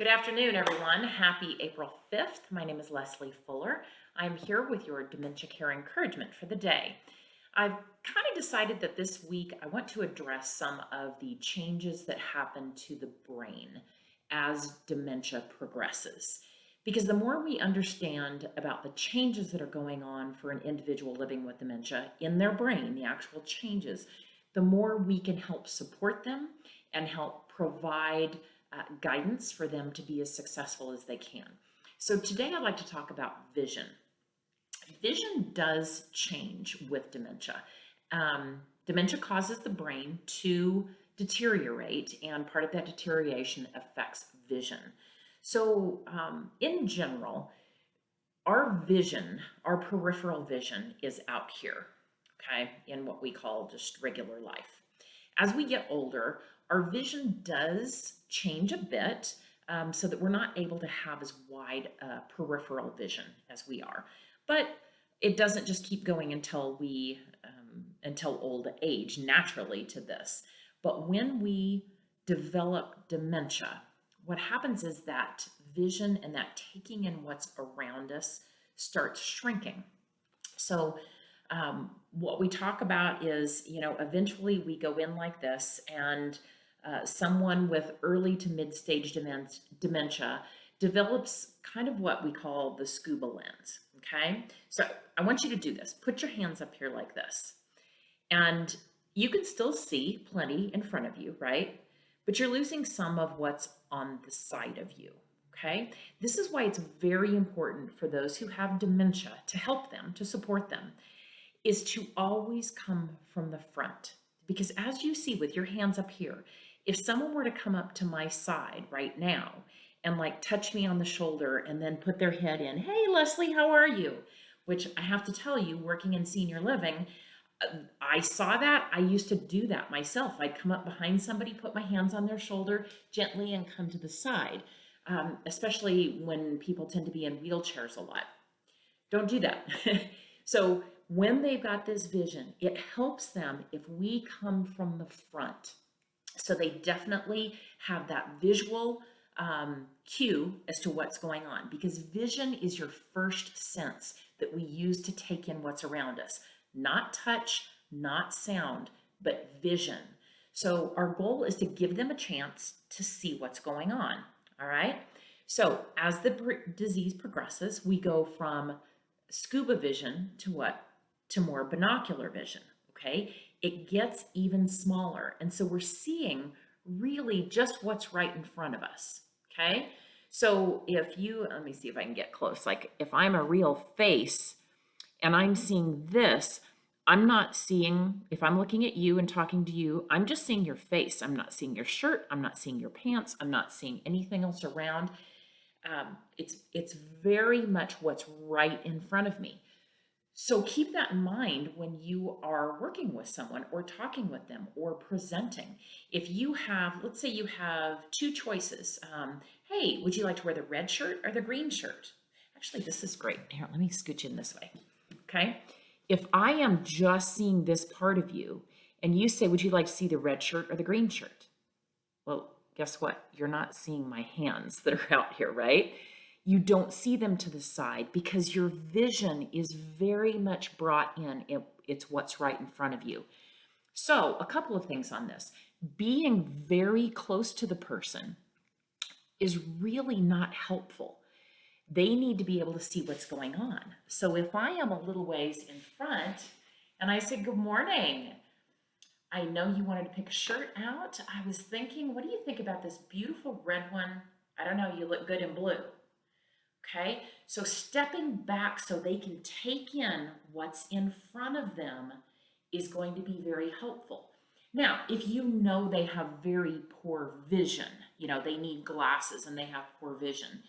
Good afternoon, everyone. Happy April 5th. My name is Leslie Fuller. I'm here with your dementia care encouragement for the day. I've kind of decided that this week I want to address some of the changes that happen to the brain as dementia progresses. Because the more we understand about the changes that are going on for an individual living with dementia in their brain, the actual changes, the more we can help support them and help provide guidance for them to be as successful as they can. So today I'd like to talk about vision. Vision does change with dementia. Dementia causes the brain to deteriorate, and part of that deterioration affects vision. So, in general, our vision, our peripheral vision, is out here, okay, in what we call just regular life. As we get older, our vision does change a bit, so that we're not able to have as wide peripheral vision as we are. But it doesn't just keep going until old age, naturally to this. But when we develop dementia, what happens is that vision and that taking in what's around us starts shrinking. So what we talk about is, eventually we go in like this, and someone with early to mid-stage dementia develops kind of what we call the scuba lens, okay? So I want you to do this. Put your hands up here like this. And you can still see plenty in front of you, right? But you're losing some of what's on the side of you, okay? This is why it's very important for those who have dementia to help them, to support them, is to always come from the front. Because as you see with your hands up here, if someone were to come up to my side right now and like touch me on the shoulder and then put their head in, hey, Leslie, how are you? Which I have to tell you, working in senior living, I saw that. I used to do that myself. I'd come up behind somebody, put my hands on their shoulder gently and come to the side, especially when people tend to be in wheelchairs a lot. Don't do that. So when they've got this vision, it helps them if we come from the front. So they definitely have that visual cue as to what's going on, because vision is your first sense that we use to take in what's around us. Not touch, not sound, but vision. So our goal is to give them a chance to see what's going on, all right? So as the disease progresses, we go from scuba vision to what? To more binocular vision, okay? It gets even smaller. And so we're seeing really just what's right in front of us, okay? So let me see if I can get close. Like if I'm a real face and I'm seeing this, I'm not seeing, if I'm looking at you and talking to you, I'm just seeing your face. I'm not seeing your shirt. I'm not seeing your pants. I'm not seeing anything else around. It's very much what's right in front of me. So keep that in mind when you are working with someone or talking with them or presenting. If you have, let's say you have two choices. Hey, would you like to wear the red shirt or the green shirt? Actually, this is great. Here, let me scooch in this way. Okay. If I am just seeing this part of you and you say, would you like to see the red shirt or the green shirt? Well, guess what? You're not seeing my hands that are out here, right? You don't see them to the side because your vision is very much brought in. It's what's right in front of you. So a couple of things on this. Being very close to the person is really not helpful. They need to be able to see what's going on. So if I am a little ways in front and I say, good morning, I know you wanted to pick a shirt out. I was thinking, what do you think about this beautiful red one? I don't know, you look good in blue. Okay, so stepping back so they can take in what's in front of them is going to be very helpful. Now, if you know they have very poor vision, they need glasses and they have poor vision,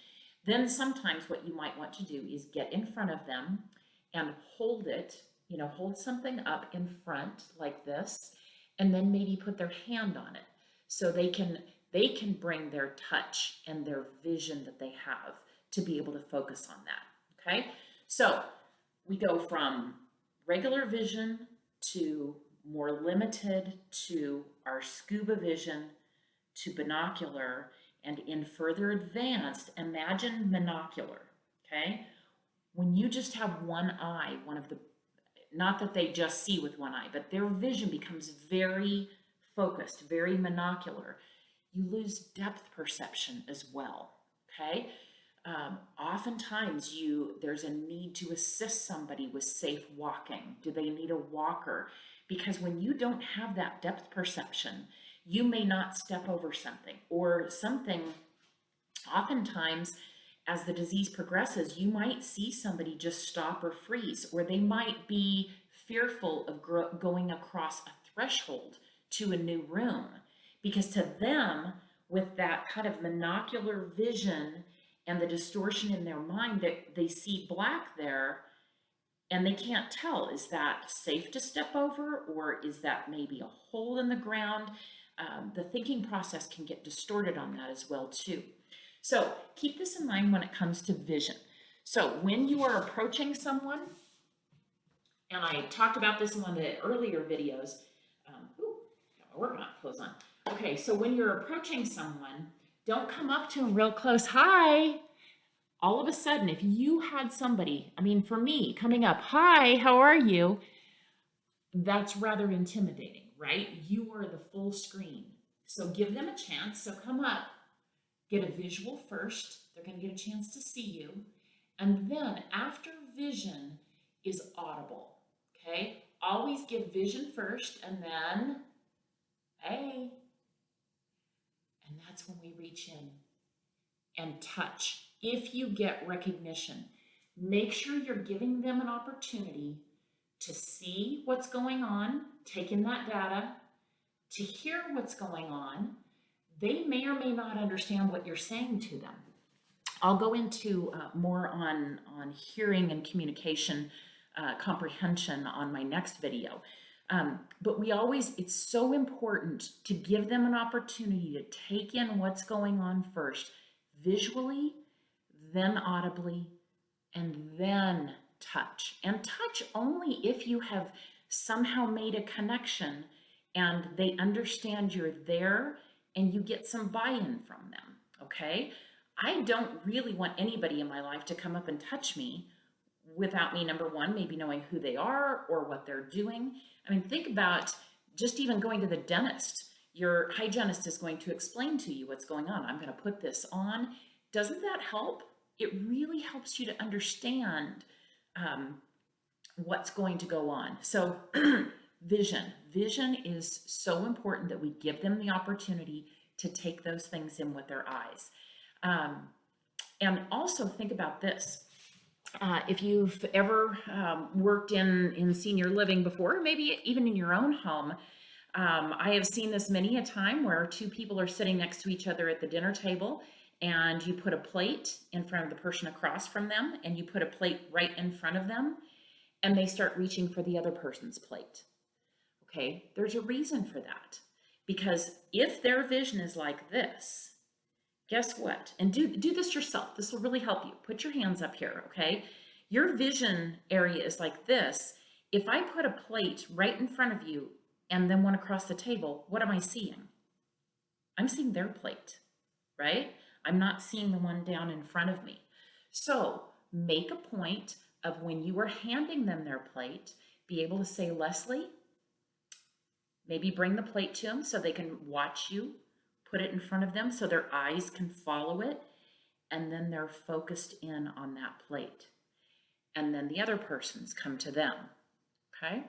then sometimes what you might want to do is get in front of them and hold it, hold something up in front like this, and then maybe put their hand on it so they can bring their touch and their vision that they have to be able to focus on that, okay? So we go from regular vision to more limited to our scuba vision to binocular, And in further advanced, imagine monocular, okay? When you just have one eye, not that they just see with one eye, but their vision becomes very focused, very monocular. You lose depth perception as well, okay? Oftentimes there's a need to assist somebody with safe walking. Do they need a walker? Because when you don't have that depth perception, you may not step over something, or something. Oftentimes, as the disease progresses, you might see somebody just stop or freeze, or they might be fearful of going across a threshold to a new room, because to them, with that kind of monocular vision and the distortion in their mind, that they see black there and they can't tell, is that safe to step over, or is that maybe a hole in the ground? The thinking process can get distorted on that as well too. So keep this in mind when it comes to vision. So when you are approaching someone, and I talked about this in one of the earlier videos, got my workout clothes on. Okay, so when you're approaching someone, don't come up to them real close. Hi. All of a sudden, if you had somebody, for me, coming up, hi, how are you? That's rather intimidating, right? You are the full screen. So give them a chance. So come up, get a visual first. They're going to get a chance to see you. And then after vision is audible, okay? Always give vision first, and then, hey. And that's when we reach in and touch. If you get recognition, make sure you're giving them an opportunity to see what's going on, take in that data, to hear what's going on. They may or may not understand what you're saying to them. I'll go into more on hearing and communication comprehension on my next video. But it's so important to give them an opportunity to take in what's going on first, visually, then audibly, and then touch. And touch only if you have somehow made a connection and they understand you're there and you get some buy-in from them, okay? I don't really want anybody in my life to come up and touch me without me, number one, maybe knowing who they are or what they're doing. Think about just even going to the dentist. Your hygienist is going to explain to you what's going on. I'm going to put this on. Doesn't that help? It really helps you to understand what's going to go on. So vision is so important that we give them the opportunity to take those things in with their eyes. And also think about this. If you've ever worked in senior living before, maybe even in your own home, I have seen this many a time where two people are sitting next to each other at the dinner table, and you put a plate in front of the person across from them, and you put a plate right in front of them, and they start reaching for the other person's plate. Okay, there's a reason for that. Because if their vision is like this, guess what? And do this yourself. This will really help you. Put your hands up here, okay? Your vision area is like this. If I put a plate right in front of you and then one across the table, what am I seeing? I'm seeing their plate, right? I'm not seeing the one down in front of me. So make a point of when you are handing them their plate, be able to say, Leslie, maybe bring the plate to them so they can watch you, put it in front of them so their eyes can follow it, and then they're focused in on that plate. And then the other persons come to them, okay?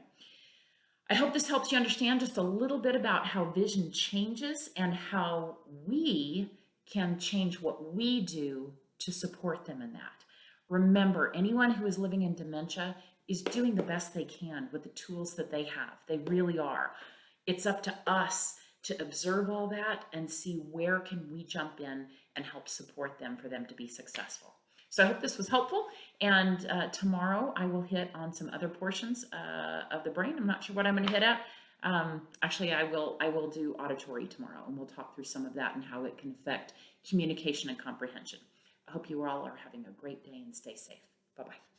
I hope this helps you understand just a little bit about how vision changes and how we can change what we do to support them in that. Remember, anyone who is living in dementia is doing the best they can with the tools that they have. They really are. It's up to us to observe all that and see where can we jump in and help support them for them to be successful. So I hope this was helpful, and tomorrow I will hit on some other portions of the brain. I'm not sure what I'm going to hit at. Actually, I will do auditory tomorrow, and we'll talk through some of that and how it can affect communication and comprehension. I hope you all are having a great day and stay safe. Bye-bye.